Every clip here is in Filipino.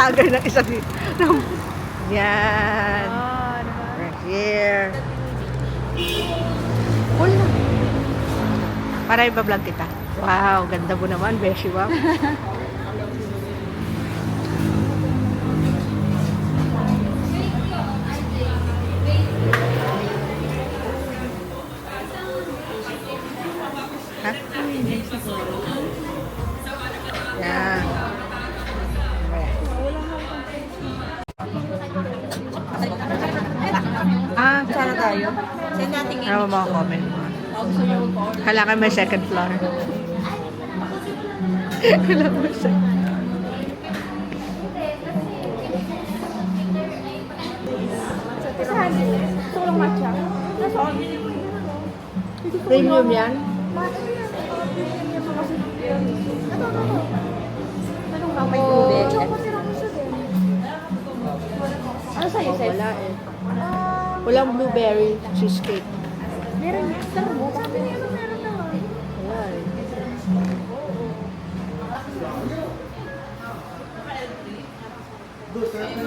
vlogger ng isa dito. Yan. Right here. Wala. Para iba-vlog kita. Wow, ganda mo naman, Beshi. Wow. Ha? Yan. Sana tayo. Send natin Ano mga comment mo? Kailangan may second floor. Kailangan may second. Tulong matcha. Premium yan? May tubig. Ano sa'yo, Seth? Wala eh. Walang blueberry cheesecake. Meron yan. Sabi niya meron naman. Wala eh.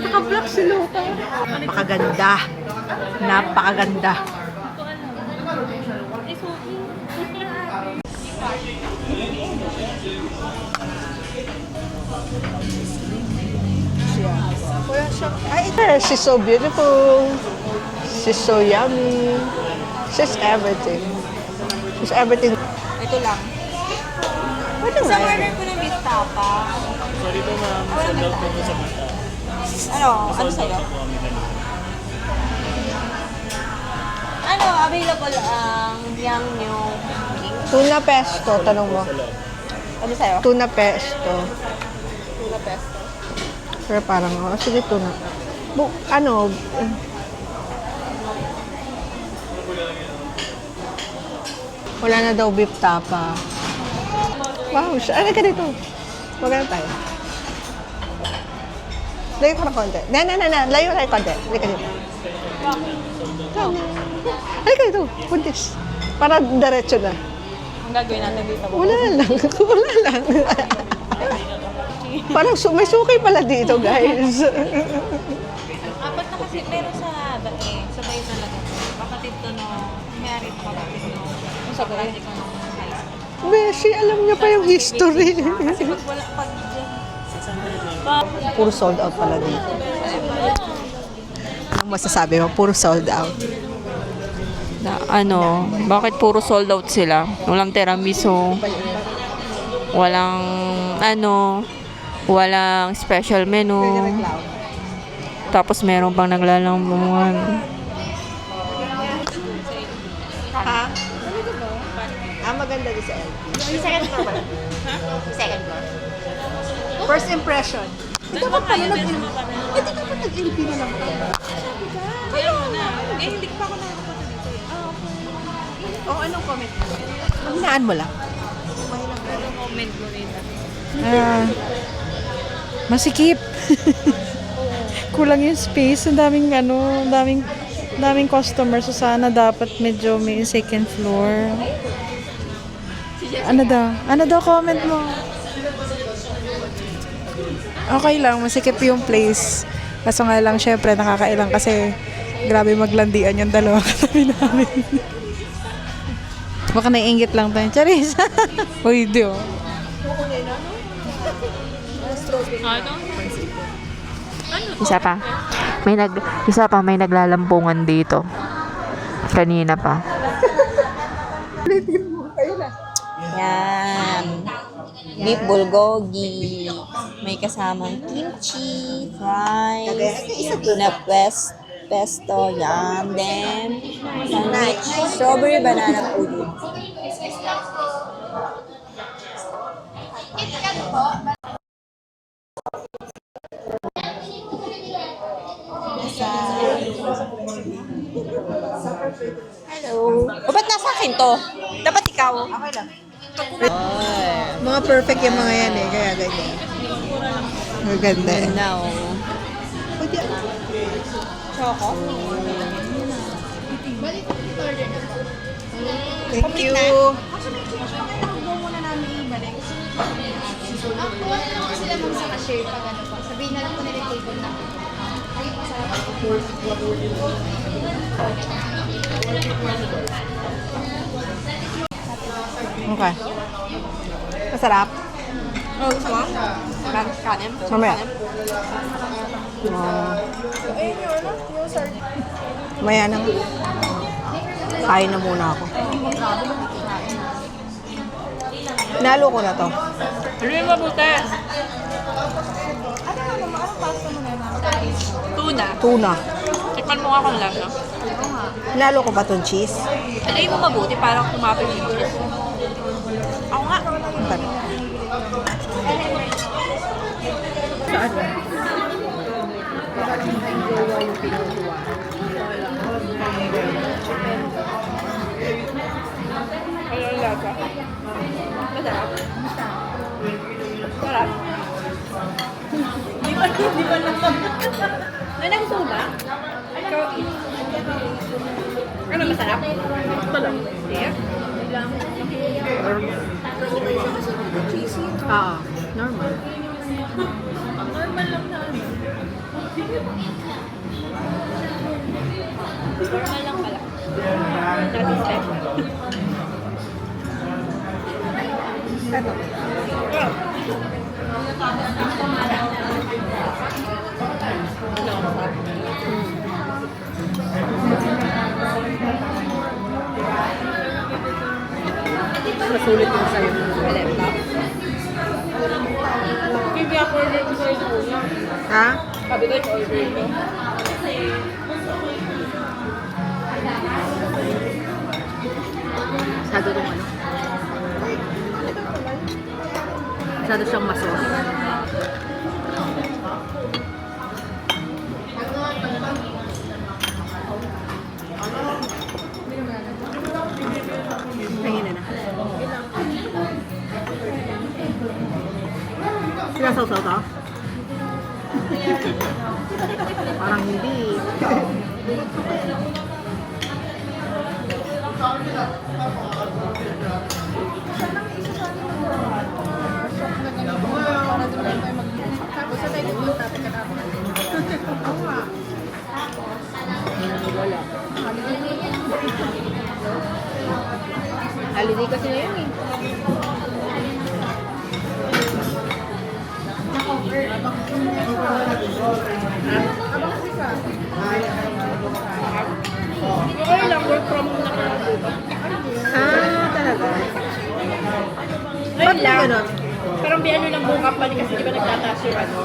Naka-vlog si Luca. Napakaganda. Napakaganda. Wala siya. Ay, she's so beautiful. She's so yummy. She's everything. She's everything. Ito lang. Ano Sa nga order yan? ko ng beef tapa. Sorry po ma'am, send out po po sa mata. Ano sa'yo? Ano, available ang yang yung king? Tuna pesto, tanong mo. Ano sa'yo? Tuna pesto. Tuna pesto. Pero parang, oh, sige, tuna. Ano? Wala na daw beef tapa. Wow, ano ka dito? Maganda tayo. Layo ka na konti. Layo tayo konti. Halika dito. Halika dito. Puntis. Para diretso na. Ang gagawin natin dito. Wala lang. Wala lang. Parang may sukay pala dito, guys. Apat na kasi, pero sa bae, sabay talaga. Kapatid to no, married kapatid no. Yung sa bae ko no, high school. Beshi, alam niya pa yung history. Kasi pag wala, pag Puro sold out pala dito. Anong masasabi mo? Puro sold out. Na, ano, bakit puro sold out sila? Walang tiramisu, walang walang special menu. Tapos meron pang naglalambungan. Ha? Maganda din sa LP. second floor ba? Second floor. First impression. Dapat pala nag-LP. Hindi dapat nag-LP na lang tayo. Kaya mo na. Eh, hindi pa ako nakapunta dito eh. O, anong comment mo? Maghinaan mo lang. Pero comment mo rin. Masikip. Kulang yung space. Ang daming customer. So, sana dapat medyo may second floor. Ano daw comment mo? Okay lang, masikip yung place. Kaso nga lang, syempre, nakakailang kasi grabe maglandian yung dalawa katabi namin. Baka naiingit lang tayo. Charis! Uy, di oh. Isa pa may naglalampungan dito. Kanina pa. Yan. Beef bulgogi. May kasamang kimchi, fries, na pesto, yan. Then, sandwich, strawberry banana pudding. Hello. O, ba't nasa akin to? Dapat ikaw. Okay lang. Mga perfect yung mga yan eh. Kaya ganyan. Maganda eh. Now, Pwede choco. Thank you. sila mong sa cashier pag ano po. Sabihin na lang po nila table na. Ay, masarap. Okay. Masarap. Oh, gusto mo? Kanin? Mamaya. Maya nang kain na muna ako. Nalo ko na to. Ano yung mabuti? Tuna. Tuna. Tikman mo nga kung lasa. Nalo ko ba tong cheese? Alay mo mabuti, parang kumapit yung cheese. Ako nga. Okay. Ano yung lasa? Masarap. Masarap. Di ba naman? May nagusto mo ba? Ikaw, ano, masarap? Ito lang. Hindi. Normal. Normal lang na ano. Normal lang pala. Nothing special. Masulit yung sa'yo. Laptop. Hindi ako order ko sa ito. Ha? Sabi ko, order ko. Masyado itong ano? Masyado siyang masos. Pahina na. Sinasaw-saw to? Parang hindi. Holiday kasi ngayon eh. Okay lang, work from home na ka lang dito. Talaga? Ayun lang. Ganun? Parang ano lang buong company kasi di ba nagtataas yung ano.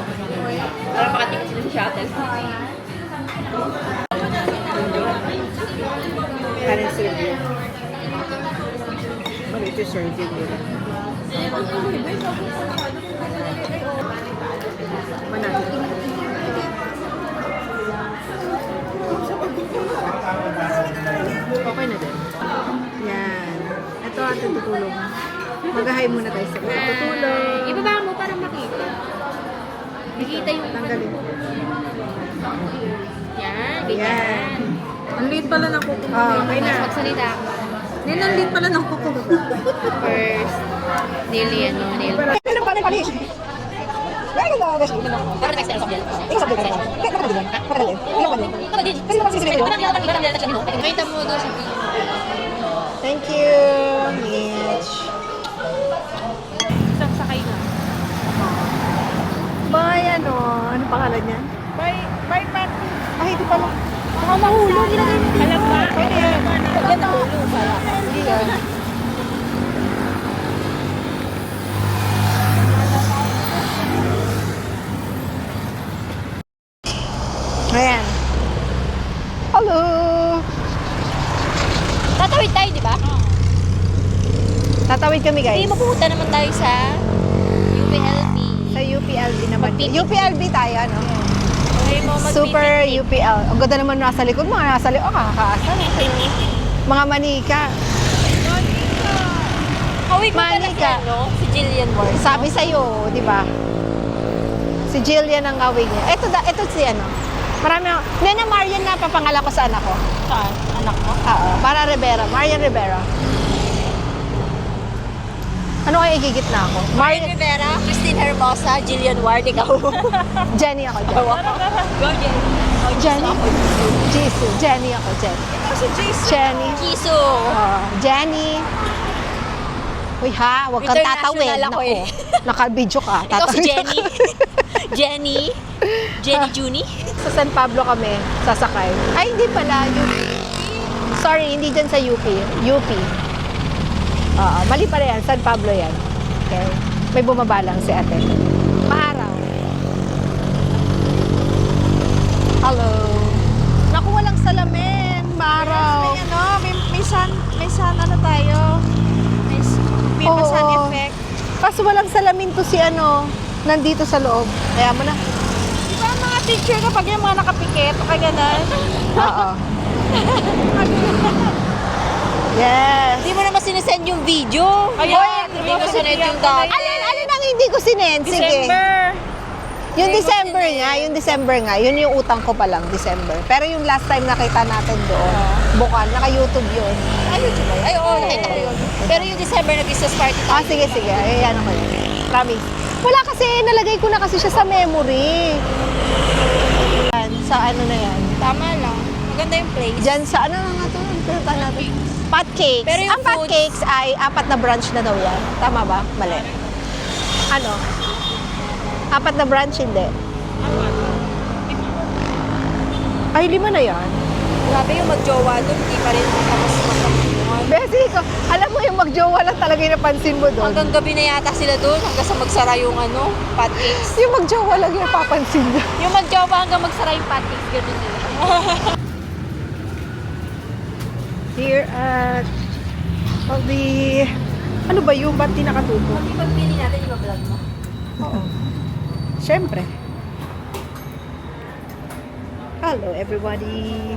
Parang makatikot sila sa shuttle. Parang serve yun. Ito serve yun nila. Manalo. Okay na din. Yan. Ito ating tutulong. Mag-hi muna tayo sa tutulong. Ibaba mo para makita. Makita yung Tanggalin. Yan, Yan. ganyan. Ang liit pala ng kuko. Okay na. Magsalita ako. Yan, ang liit pala ng kuko. First, nail yan, no? Nail. Ano pa rin pala? Para next time, Sofiel. Makita mo doon sa video. Thank you, Mitch. Isang sakay na. Bye, ano? Ano pangalan niya? Bye, Pat. Ay, hindi pala. Baka mahulog. Alam ba? Yan ang hulog. Hindi yan. Ayan. Hello! Tatawid tayo, di ba? Tatawid kami, guys. Hindi, mapupunta naman tayo sa UPLB. Sa UPLB naman. Magpipicnic. UPLB tayo, ano? Okay mo, Super UPL. Ang ganda naman nasa likod. Mga nasa likod. Oh, kakakaasar. Mga manika. Kawig mo pala si, Manika. ano, si Jillian Moore. Sabi sa'yo, di ba? Si Jillian ang awig niya. Ito si ano. Marami ako. Nena Marian na papangala ko sa anak ko. Saan? Anak mo? Oo. Para Rivera. Marian Rivera. Ano kaya igigit na ako? Mario Rivera, Christine Hermosa, Jillian Ward, ikaw. Jenny ako dyan. Go, Jenny. Jenny? Jisoo. Jenny ako, Jenny. Ikaw si Jisoo. Jenny. Jisoo. Jenny. Uy ha, huwag kang tatawid. International ako eh. Naka-video ka. Ikaw si Tatawid Jenny. Jenny. Jenny Juni. Sa San Pablo kami, sasakay. Ay, hindi pala. UP. Sorry, hindi dyan sa UP. UP. Mali pala yan. San Pablo yan. Okay. May bumaba lang si ate. Maaraw. Hello. Naku, walang salamin. Maaraw. May sun ano tayo. May Oo. sun effect. Kaso walang salamin to si nandito sa loob. Kaya mo na. Di ba ang mga teacher kapag yung mga nakapikit o kaya ganun? Oo. Yes. Hindi mo naman sinesend yung video. Ayan, Hindi mo sinend yung dati. Alin ang hindi ko sinend? Sige. Yung December nga, yun yung utang ko pa lang, December. Pero yung last time nakita natin doon, bukan, naka-YouTube yun. Ay, YouTube ba? Ay, oo, nakita ko yun. Pero yung December nag-Christmas party tayo. Sige. Ayan ako yun. Promise. Wala kasi, nalagay ko na kasi siya sa memory. Yan, sa ano na yan. Tama lang. Maganda yung place. Diyan sa ano nga ito? Pinunta natin. Pancakes. Pero yung Ang pancakes ay 4 na branch na daw yan. Tama ba? Mali. Ano? 4 na branch, hindi. Ay, 5 na yan. Grabe yung magjowa doon. Hindi pa rin tapos magkapungan. Besi ko, alam mo yung magjowa lang talaga yung napansin mo doon. Hanggang gabi na yata sila doon. Hanggang sa magsara yung pancakes. Yung magjowa lang yung papansin niya. Yung magjowa hanggang magsara yung pancakes. Ganun sila. Here at ano ba yung ba't di nakatuto? Pagpili natin yung vlog mo. Oo. Siyempre. Hello everybody.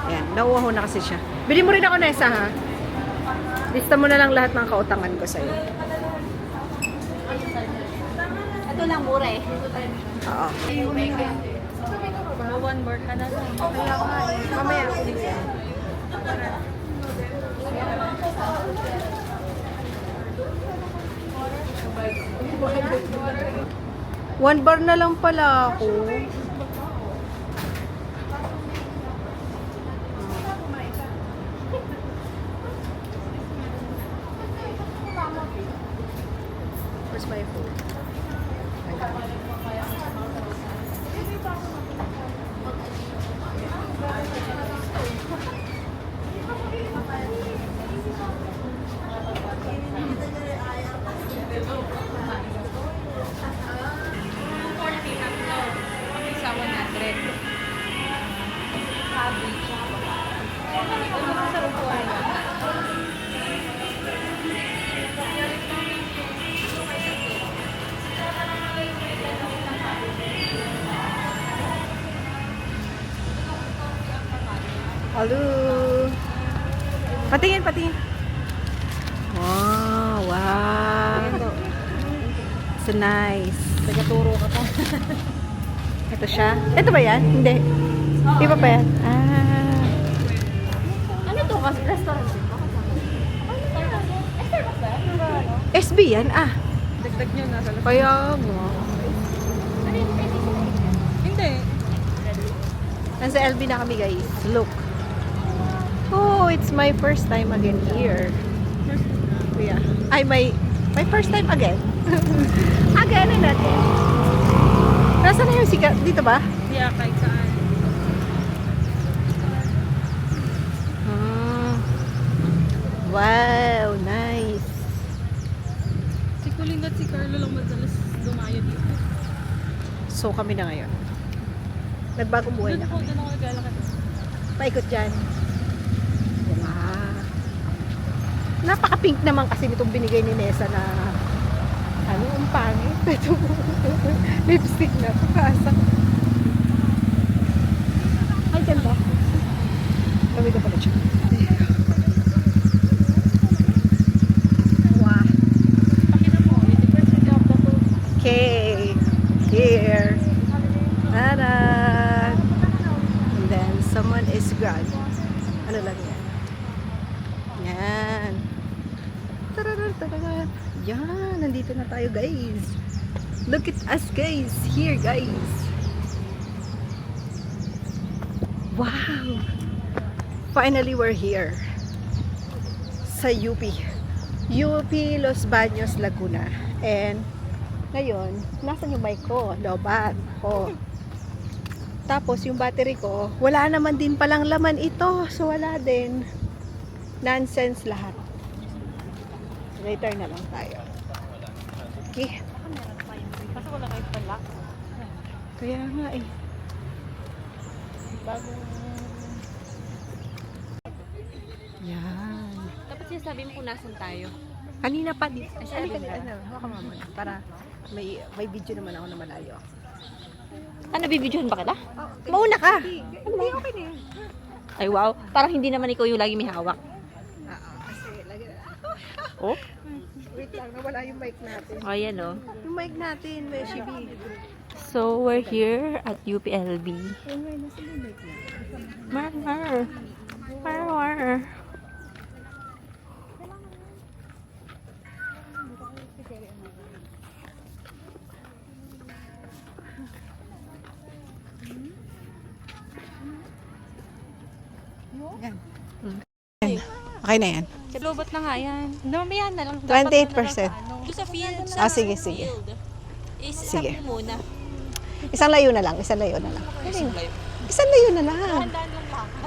Ayan, nauwaho na kasi siya. Bili mo rin ako na isa ha. Lista mo na lang lahat ng kautangan ko sa'yo. Ito lang mura eh. Oo. One more ka na lang. Mamaya ako din. One bar na lang pala ako. Where's my phone? Sa 100. Hello. Patingin. Wow. So nice. Tagaturo ka pa. Ito siya. Ito ba yan? Hindi. Iba pa yan? Ah. Ano to? Restaurant din ba? SB yan? Ah. Dagdag nyo na. Kaya mo. Hindi. Nasa LB na kami guys. Look. Oh, it's my first time again here. Yeah. Ay, my first time again. Again and again. Nasaan na yung sikat? Dito ba? Yeah, kahit saan. Wow, nice. Si Colin at si Carlo lang madalas dumayo dito. So, kami na ngayon. Nagbagong buhay na kami. Doon ako naglalakad. Paikot dyan. Wow. Napaka-pink naman kasi nitong binigay ni Nessa na ang pangit. Ito, lipstick na. Pagkasa. Ay, ganda. Kami ka pala siya. Wow. Okay. Here. Tada! And then, someone is grad. Ano lang yan? Yan. Tararara. Yan, nandito na tayo guys. Look at us guys. Here guys. Wow. Finally we're here. Sa UP. UP Los Baños, Laguna. And ngayon, nasan yung mic ko? Lobat. Oh. Tapos yung battery ko, wala naman din palang laman ito. So wala din. Nonsense lahat. Later na lang tayo. Okay. Kasi wala kayo pala. Kaya nga eh. Bagong... Yan. Dapat sinasabi mo kung nasan tayo. Kanina pa di. Ay, Halika, sabi na. hawak ka mama. Para may video naman ako na malayo. Ano, bibidyohan ba kita? Mauna ka. Hindi, okay na yun. Ay, wow. Parang hindi naman ikaw yung lagi may hawak. Oo, kasi lagi na. Oh? Wait lang, nawala yung mic natin. O, yan o. Yung mic natin, Beshi B. So, we're here at UPLB. Anyway, nasa yung mic natin? Mar. Okay na yan. Sa lobot na nga yan. Namamayan na lang. 28%. Doon sa field. Ah, sige, sige. Sige. Sige. Muna. Isang layo na lang, isang layo na lang. Isang live. Isang layo na lang.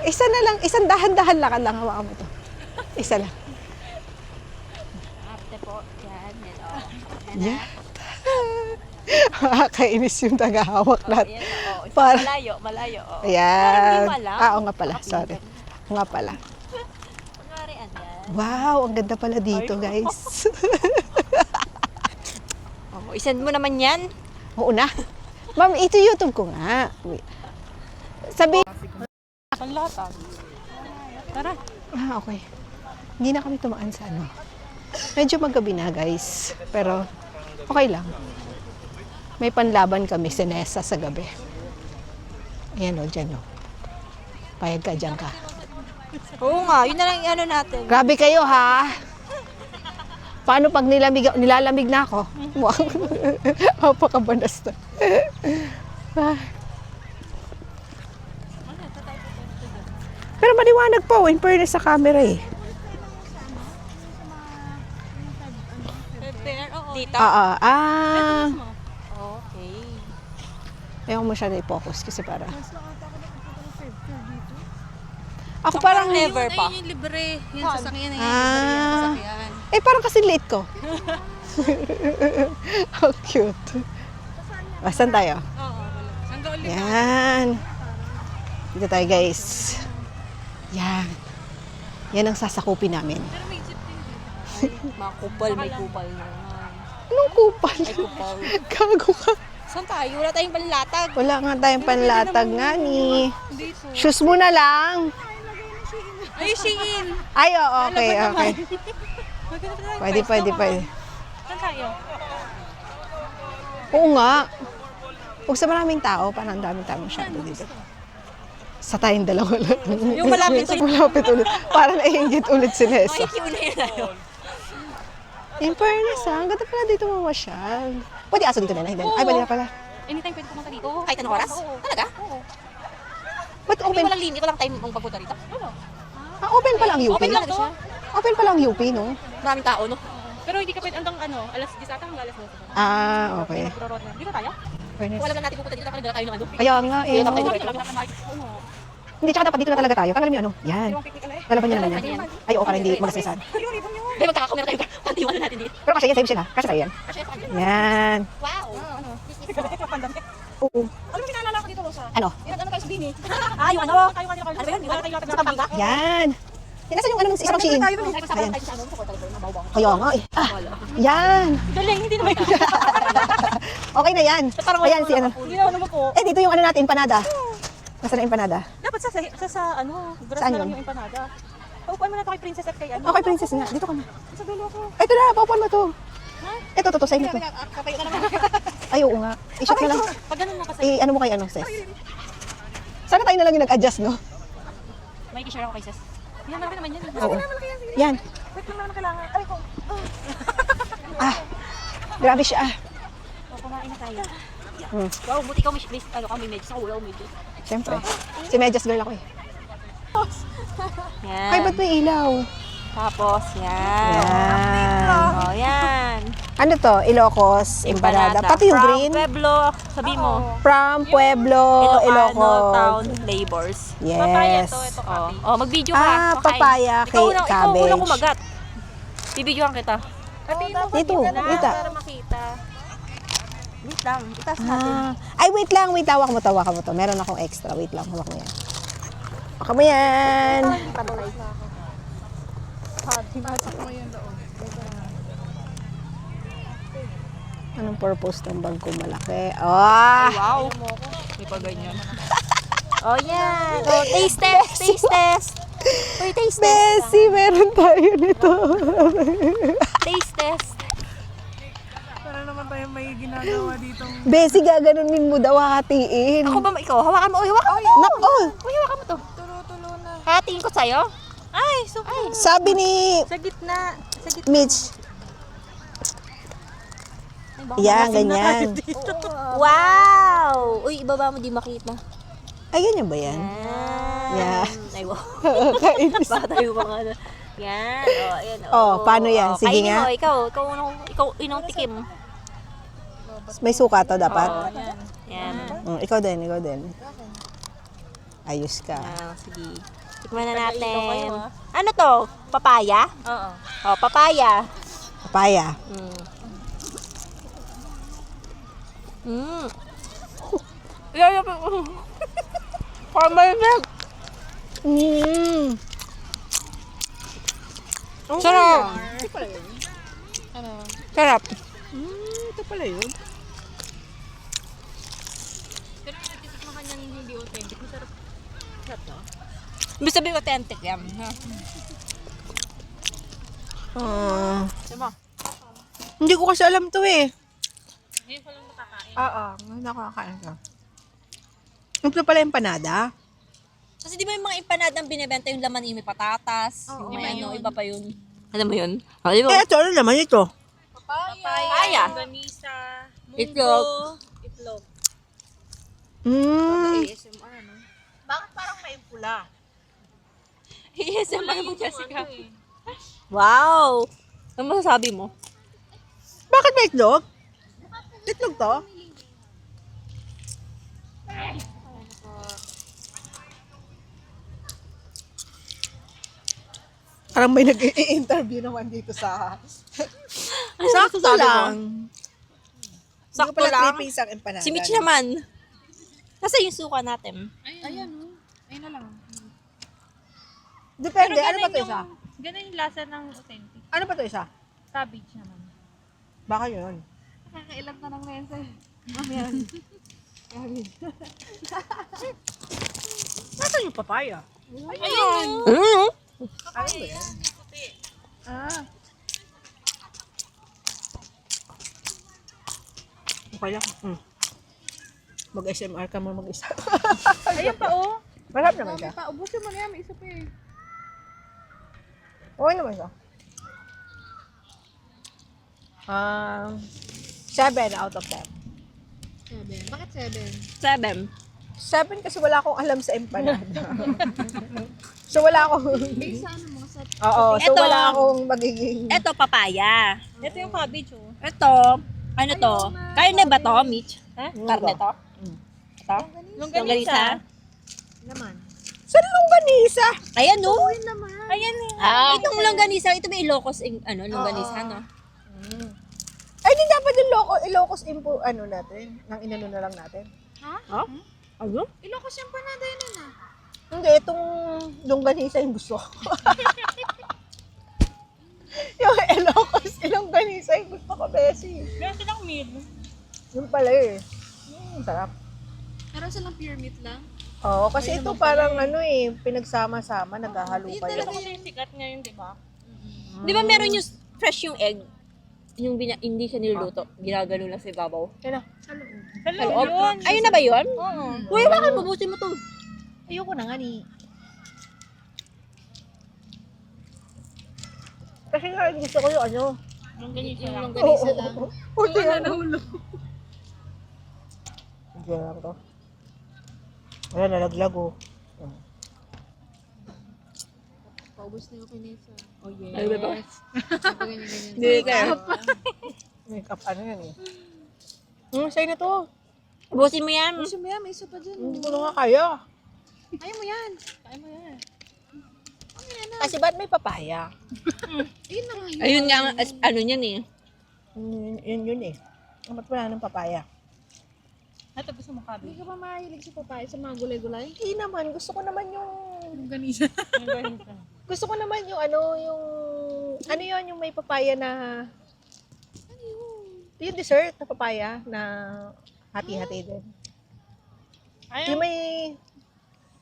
Isa na lang, isang dahan-dahan lakad lang. Hawakan mo to. Isa lang. Arte po. Yan. Yeah. Kainis yung tagahawak natin. Yan. Para- Malayo. Oh. Ayan. Parang di mo alam. Oo nga pala, sorry. Oo nga pala. Kunwari, yan. Wow, ang ganda pala dito, guys. Oh, isend mo naman yan. Oo na. Ma'am, ito YouTube ko nga. Wait. Sabi... Panlatag. Tara. Ah, okay. Hindi na kami tumaan sa ano. Medyo magabi na, guys. Pero, okay lang. May panlaban kami, Sinesa, sa gabi. Ayan o, dyan o. Payag ka, dyan ka. Oo nga, yun na lang yung ano natin. Grabe kayo, ha? Paano pag nilalamig na ako? Wow. Napakabanas na. Ah. Pero maliwanag po, in fairness sa camera eh. Dito? Okay. Ayaw mo siya na-focus kasi para... Ako parang... Never pa. Yung libre. Yung sasakyan na yun. Ah. Eh, parang kasi late ko. How cute. Saan tayo? Yan. Dito tayo, guys. Yan. Yan ang sasakupin namin. Mga kupal, may kupal na. Anong kupal? May kupal. Gago ka. Saan tayo? Wala tayong panlatag. Wala nga tayong panlatag nga ni. Shoes mo na lang. Ay, Shein! Ay, oh, okay. Pwede. Saan tayo? Oo nga. Huwag sa maraming tao, parang ang daming tao masyado dito. Sa tayong dalawa lang. Yung malapit ulit. Malapit ulit. Parang naiingit ulit si Nessa. Ay, na yun tayo. In fairness, ang ganda pala dito mamasyal. Pwede aso dito na hindi. Ay, pwede na pala. Anytime pwede pumunta dito. Kahit anong oras? Talaga? Ba't Hindi open? walang limit, walang time ang pagpunta rito. Open pa lang UP. Open lang to. Open pa lang UP, no? Maraming tao, no? Pero hindi ka pwede hanggang alas 10 ata hanggang alas 12. Ah, okay. Pro-road na. Dito tayo? Fairness. Kung alam lang natin pupunta dito, dapat nagdala tayo ng ano. Kaya nga, eh. Kaya no? dapat Ito dito lang naman. Hindi, tsaka dapat dito na talaga tayo. Kaya alam niyo ano? Yan. Yung picnic ala eh. Lalaban niyo naman yan. Ay, oo, para hindi magsasan. Hindi, magkakakamera tayo. Pantiwanan natin dito. Pero kasi yan, sa'yo sila. Kasi sa'yo yan. Kasi, Yan. wow! Oo. Ano yung naalala ko dito, Rosa? Ano? Yung ano kayo sa Bini? Ah, yung ano? Tayo kanila Ano ba yun? Wala tayo Sa Pampanga? Yan. Yan, nasa yung ano, isa pang Shein. Ay, Ayan. kasama tayo sa ano? Sa Portal Boy, mabaw-baw. Kaya nga eh. Ah, yan. Galing, hindi naman. Okay na yan. Ayan si ano. Hindi na naman po. Eh, dito yung ano natin, empanada. Nasaan na empanada? Dapat sa ano, grass Saan na lang yun? yung empanada. Paupuan mo na ito kay Princess at kay ano. Okay, princess nga. Dito ka na. Sa dulo ko. Ito na, paupuan mo to. Ito, sa inyo to. Kapay ka naman. Ay, oo nga. I-shot na lang. Pag ganun mo kasi, Ano mo kay ano, sis? Sana tayo na lang yung nag-adjust, no? may i-share ako kay Sis. Yan, malaki naman yan. Oo. Yan. Wait lang naman kailangan. Ay, ko. Grabe siya. Kumain na tayo. Hmm. Wow, buti ka may medyo. Sa ulo, medyo. Siyempre. Si Medyas girl ako eh. Yan. Ay, ba't may ilaw? Tapos, yan. Yan. Oh, yan. Ano to? Ilocos, Empanada. Pati yung From green. Pueblo, sabi mo. From Pueblo, Ilocano Ilocos. Town Labors. Yes. Oh, mag-video ka. Ah, Okay. papaya, Ikaw unang cabbage. kumagat. Bibidyohan kita. Dito, kita. Para makita. Wait lang, itas natin. Ay, wait lang. Hawak mo to. Meron akong extra. Wait lang, hawak mo yan. Hawak mo yan. Anong purpose ng bag ko malaki? Oh! Wow. May pa ganyan. Oh, yan. Oh, taste test. Uy, taste test. Bessie, meron tayo nito. Taste test. Bessie, gaganunin mo daw, hatiin. Ako ba, ikaw? Hawakan mo. Uy, hawakan mo. Nako! Uy, hawakan mo to. Tulo-tulo na. Hatiin ko sa'yo. Ay, so Sabi ni sa gitna. Mitch, yan, ganyan. Wow! Uy, ibaba mo, di makita. Ay, ganyan ba yan? Yan. Yeah. Ay, wow. Kainis. Baka tayo mga ano. Yan. Oh, ayan. Oh, paano yan? Sige kainin nga. mo. Ikaw inong tikim. May suka to dapat? Oh, yan. Ikaw din. Ayos ka. Ah, sige. Tikman na natin. Ano to? Papaya? Oo. Oh, papaya. Papaya. Caramel. Sarap. Sarap. Ito pala yun. Ibig sabihin authentic yan. Hindi ko kasi alam to eh. Ngayon pa lang nakakain. Oo, ngayon nakakain ka. Ito pala empanada? Kasi di ba yung mga empanadang binibenta yung laman yung may patatas, yung may ano, iba pa yun. Alam mo yun? Oh, di ba? Eh, ito ano naman ito? Papaya. Ganisa. Itlog. Bakit parang may pula? ASMR mo, Jessica. Wow! Ano masasabi mo? Bakit may itlog? Itlog to? Parang may nag-i-interview naman dito sa... Sakto lang. Sakto Hindi ko pala lang. 3 piece ang empanada. Si Mitch naman. Nasa yung suka natin. Depende. Ano ba ito isa? Ganun yung lasa ng authentic. Ano ba ito isa? Cabbage naman. Baka yun. Nakakailang na ng lensa. Nasaan yung papaya? Ayun. Ano ba yan? Okay lang. Mag-SMR ka mo mag-isa. Ayun pa oh. Marap naman siya. Ubusin mo na yan. May isa pa eh. Okay naman siya. 7 out of 10. 7. Bakit 7. 7? 7 kasi wala akong alam sa empanada. So wala akong... Sa ano mo? Sa Oo, so Ito. wala akong magiging... Ito, papaya. Ito yung cabbage oh. Ito, ano to? Karne ba to, Mitch? Ha? Karne to? Ito? Longganisa. Sa longganisa! Ayan, no? Ayan eh. Itong longganisa, ito may Ilocos, longganisa, no? Ay, di dapat yung Ilocos impo, ano natin? Nang inano na lang natin. Ano? Ilocos yung panada yun na. Hindi, itong longganisa yung gusto ko. Yung Ilocos, longganisa yung gusto ko, Bessie. Meron silang meal. Yung pala eh. Sarap. Meron silang pure meat lang. Oo, kasi ito parang ano eh, pinagsama-sama, naghahalo kayo. Ito kasi yung sikat ngayon, di ba? Di ba meron yung fresh yung egg? Yung hindi siya niluluto. Ginagano lang sa ibabaw. Kaya Sa loob. Ayun na ba yun? Uy, bakit bubusin mo to? ayoko na nga ni. Kasi nga, gusto ko yung ano. Yung ganito lang. Longganisa lang. Puti yan. Hindi lang to. Wala, nalaglag oh. Paubos na yung kinesa. Oh, yes. Ay, ba? Ganyan. Hindi ka. Makeup ano yan eh. Sa'yo na to. Busin mo yan. Gusto mo yan, may isa pa dyan. Hindi ko na nga kaya. Kaya mo yan. Kaya mo yan. Kasi ba't may papaya? Ayun na nga yun. Ayun nga, ano niyan eh. Yun eh. Ba't wala ng papaya? Ito gusto mo kabi. Hindi ka ba mahilig sa papaya, sa mga gulay-gulay? Hindi naman. Gusto ko naman yung... Ganisa. Gusto ko naman yung ano, yung... Ano yun, yung may papaya na... Ano yun? Yung dessert na papaya na hati-hati din. Yung may...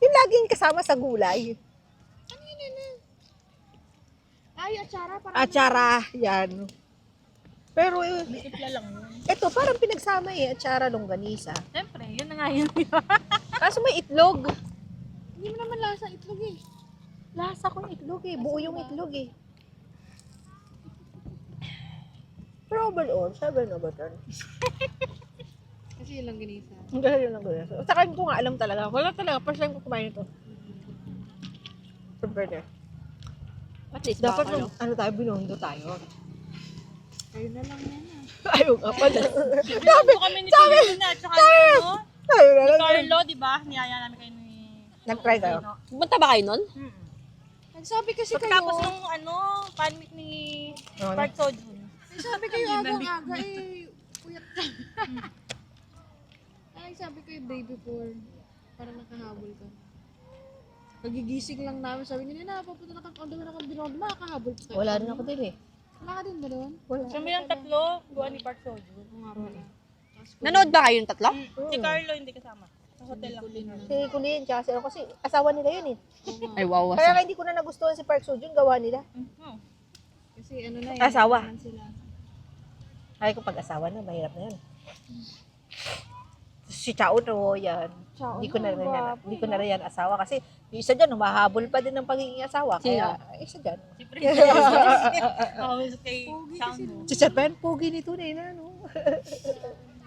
Yung laging kasama sa gulay. Ano yun yun? Ay, atsara. Parang Atsara, yan. Pero ito parang pinagsama eh, atsara longganisa. Siyempre, yun na nga yun. Kaso may itlog. Hindi mo naman lasa itlog eh. Lasa ko yung itlog eh, buo yung itlog eh. Pero overall, 7 over 10. Kasi yun lang ganisa. Ang gano'n lang gano'n. Saka hindi ko nga alam talaga. Wala talaga, first time ko kumain ito. Prepare na. At least Dapat baka, nung, ano tayo, binundo tayo. Kayo na lang yan ah. Ayaw nga pala. Sabi kami ni Pilipina at saka ni ano, Ayaw na ni lang. Carlo, di ba? Niyaya namin kayo ni... Nag-try kayo? Pumunta ba kayo nun? Nagsabi kasi kayo. Pagkatapos nung ano, fan meet ni Ano? Park Sojun. Nagsabi kayo aga-aga eh. Puyat ka. Ay, sabi kayo baby porn. Parang nakahabol ka. Nagigising lang namin. Sabi nila, papunta na kang na kang binondo. Makakahabol ka. Wala rin ako din eh. Wala ka din ba doon? Wala. Kami lang tatlo, gawa ni Park Sojun. Oo nga pala. Nanood ba kayo yung tatlo? Si Carlo hindi kasama. Sa hotel lang. Si Kulin, tsaka si kasi asawa nila yun eh. Ay, wow. Kaya nga hindi ko na nagustuhan si Park Soo-joon, gawa nila. Kasi ano na yun. Asawa. naman Sila. Ay, kung pag-asawa na, mahirap na yan. Si Chao no, yan. Hindi ko na rin yan, hindi ko na rin yan asawa kasi yung isa dyan, humahabol pa din ng pagiging asawa. Kaya, isa dyan. Si Princess. Oo, kay Sound. Si Chat pa yan, pogi ni Tunay na, no?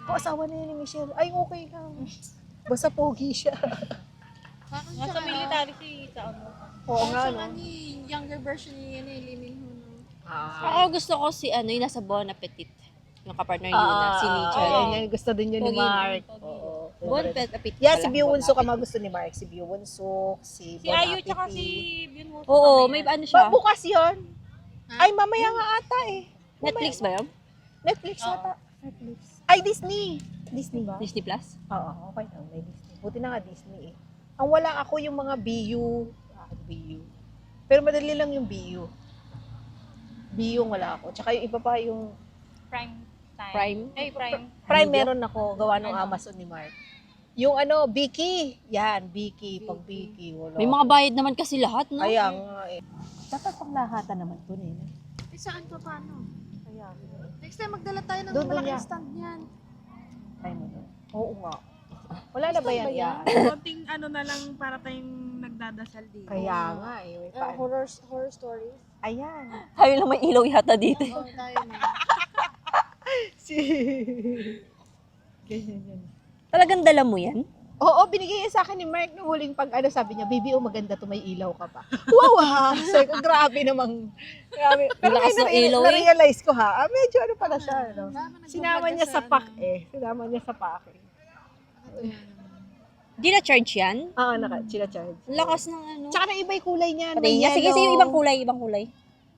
Kung asawa na yan ni Michelle, ay okay lang. Basta pogi siya. Parang Nasa military si Sound. Oo nga, siya no? nga ni younger version ni ano, Lee Min Ho. No? Ako gusto ko si ano, yung nasa Bon Appetit. Yung kapartner niyo na, si Nietzsche. Ayan, yan, gusto din yun ni Pogi. Mark. Pogi. Oo. Bon Appetit. Yeah, si pala. Biu Won-suk ang mga gusto ni Mark. Si Biu Won-suk, si Si Bon Ayu tsaka Appetit. si Byun-Woo. Oo, may ano siya. Bukas yun. Ay, mamaya nga ata eh. Netflix ba yun? Netflix ata. Netflix. Ay, Disney. Disney ba? Disney Plus? Oo, okay lang. May Disney. Buti na nga Disney eh. Ang wala ako yung mga BU. BU. Pero madali lang yung BU. BU wala ako. Tsaka yung iba pa yung Prime time. Prime? Ay, Prime. Prime meron ako. Gawa ng Amazon ni Mark. Yung ano, Viki. Yan, Viki. Pag Viki. Wala. May mga bayad naman kasi lahat, no? Kaya nga eh. Dapat pang lahatan naman to eh. Eh, saan pa paano? Kaya nga. Next time magdala tayo ng Doon malaking niya. stand niyan. Try mo yun. Oo nga. Wala na ba yan? Yan. Konting ano na lang para tayong nagdadasal dito. Kaya nga eh. May pa- Horror stories. Ayan. Tayo lang may ilaw yata dito. Oo, tayo na. Si... Ganyan yan. Talagang dala mo yan? Oo, binigay niya sa akin ni Mark nung huling pag ano, sabi niya, baby, oh maganda to, may ilaw ka pa. Wow ha! Sabi ko, grabe namang, grabe. Pero Lakas ng ilaw eh. na-realize ko ha, medyo ano pala siya, no? Sinama niya sa pack eh. Sinama niya sa pack eh. Di na-charge yan? Oo, sila-charge. Ang lakas ng ano. Tsaka na iba yung kulay niyan. Pati niya. Sige, sige, ibang kulay.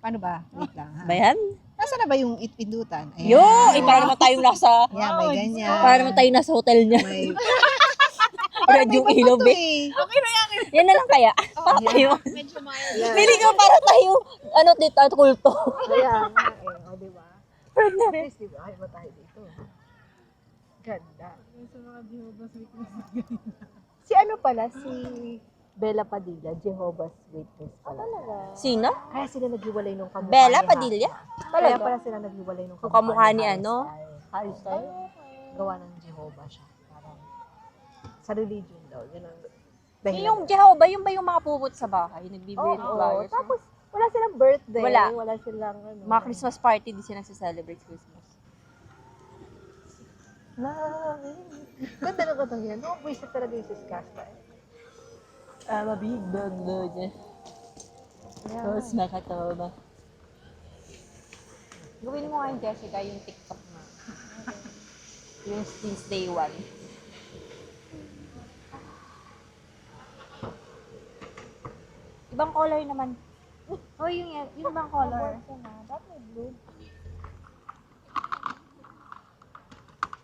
Paano ba? Wait lang ha. Ba yan? Nasaan na ba yung pindutan? Ayan. Yo! Eh, para naman tayong nasa... Yan, may ganyan. Para naman tayong nasa hotel niya. May... Red yung ilaw, be. eh. Yan na lang kaya. Para tayo. Medyo mild. Yan. Pili ko para tayo, ano dito, kulto. Kaya nga eh. O, diba? At least, diba? Ay, ba tayo dito? Ganda. Si ano pala, si Bella Padilla, Jehovah's Witness pala. Sino? Kaya sila naghiwalay nung kamukha Bella ni Padilla? Kaya pala sila naghiwalay nung Yung kamukha ni ano? Harry Styles. Gawa ng Jehovah siya. Parang sa religion daw. Yun ang dahilan. Yung Jehovah, yung ba yung mga puput sa bahay? Nagbibigay ng Oo, flyers? tapos Wala silang birthday. Wala. Wala silang ano. Mga Christmas party, di sila nasa-celebrate Christmas. Ganda na ba ito yan? No, visit talaga yung sis Casta. Mabig download niya. Tapos nakatawa ba? Gawin mo ngayon, Jessica, yung TikTok mo. Yung since day one. Ibang color naman. Oh, yung ibang color.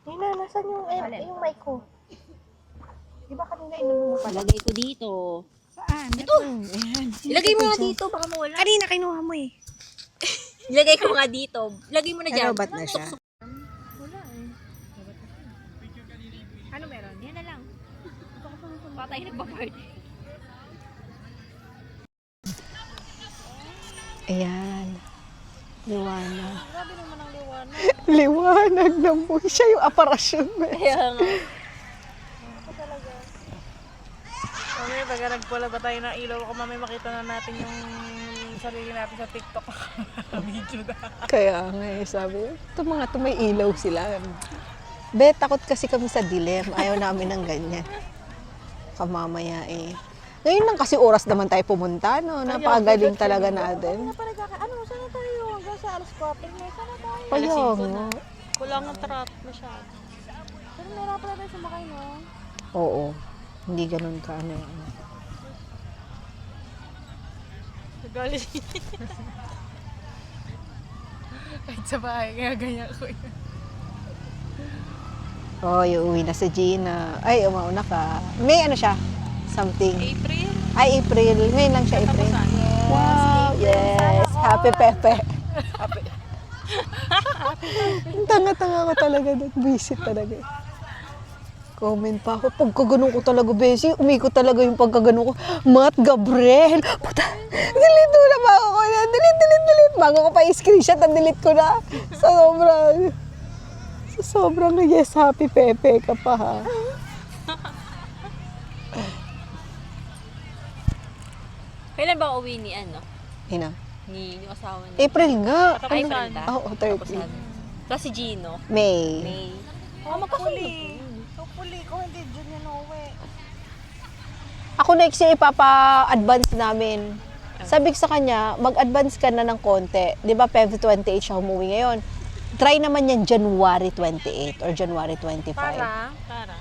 Nina, nasan yung mic ko? Di ba kanina inano mo pa? Palagay ko dito. Saan? Dito! Ilagay mo nga dito, baka mawala. Kanina kinuha mo eh. Ilagay ko nga dito. Ilagay mo na dyan. Ba't na siya? Ano meron? Yan na lang. Patay nagpa-party. Ayan. Liwanag. Grabe naman ang liwanag. Liwanag ng buhay. Siya yung aparasyon. Kaya nga. Mamaya, pag nagpula ba tayo ng ilaw, kung mamaya makita na natin yung sarili natin sa TikTok. Video na. Kaya nga eh, sabi, ito mga to may ilaw sila. Be, takot kasi kami sa dilim. Ayaw namin ng ganyan. Kamamaya eh. Ngayon lang kasi oras naman tayo pumunta, no? Napakagaling talaga natin. Ano, saan na tayo? Hanggang sa alas 4. Sana tayo. Kaya nga. Wala nga trap masyado. Pero meron pala tayo sumakay, no? Oo. Hindi ganun ka, ano yan. Nagalit. Kahit sa bahay, kaya ganyan ko yun. Oh, uuwi na si Gina. Ay, umauna ka. May ano siya? Something. April? Ay, April. Ngayon lang siya, April. Wow, yes. Happy Pepe. Happy. Ang tanga-tanga ko talaga doon. Visit talaga. Comment pa ako. Pagkaganon ko talaga, Bessie. Umikot talaga yung pagkaganon ko. Matt Gabriel. Puta. Delete mo na bago ko na. Delete. Bago ko pa i-screenshot, delete ko na. Sa sobrang yes, happy Pepe ka pa ha. Kailan ba uwi ni ano? Hina. Ni yung asawa niya? April nga. April ba? Oo, 30. Tapos si Gino? May. May. Hopefully, kung hindi dyan yan uwi. Ako next year ipapa-advance namin. Sabi ko sa kanya, mag-advance ka na ng konti. Di ba, Feb 28 siya umuwi ngayon. Try naman yan January 28 or January 25.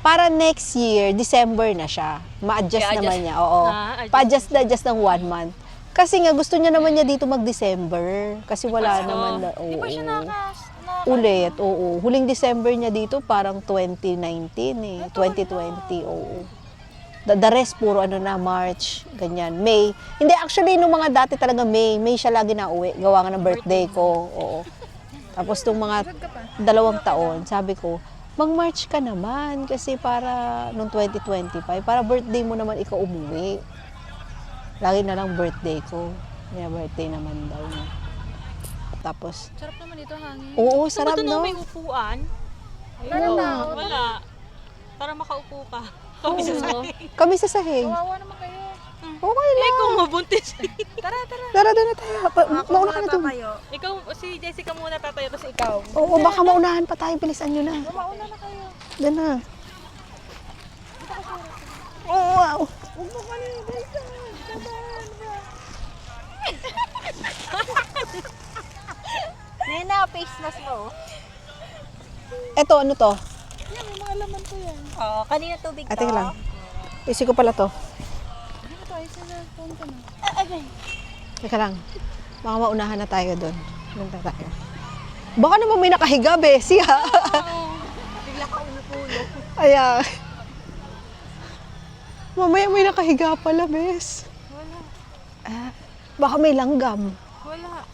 Para next year, December na siya. Ma-adjust I-adjust. naman niya. Oo. Pa-adjust na adjust ng 1 month. Kasi nga, gusto niya naman niya dito mag-December. Kasi wala naman na. Oo. Di ba siya Ulit, oo. Huling December niya dito, parang 2019 eh. 2020, oo. The rest, puro ano na, March, ganyan. May. Hindi, actually, nung mga dati talaga May siya lagi na uwi. Gawa nga ng birthday ko, oo. Tapos nung mga 2 taon, sabi ko, mag-March ka naman kasi para nung 2025, para birthday mo naman ikaw umuwi. Lagi na lang birthday ko. Kaya birthday naman daw niya. Tapos, Sarap naman dito hangin. oo, sarap Ito no? na may upuan. Wala. Para makaupo ka. Kami sa sahig. Kami sa sahig. Kawawa naman kayo. Okay lang. Ikaw mabuntis. Tara, doon na tayo. Mauna ka na doon. Ikaw, si Jessica muna tatayo, tapos ikaw. Oo, baka maunahan pa tayo. Bilisan nyo na. Mauna na kayo. Doon na. Oh, wow. Huwag mo kanina, Dayson. Kabahan ba? Nena, face mask mo. Eto, ano to? Yan, may mga laman to yan. Oo, kanina tubig to. Ate lang. Isi ko pala to. Ano to? Ay, sila, phone ko na. Teka lang. Baka maunahan na tayo doon. Doon na tayo. Baka naman may nakahiga, Bessie, ha? Bigla ka unapulo. Ayan. Mamaya may nakahiga pala, Bes. Wala. Baka may langgam. Wala.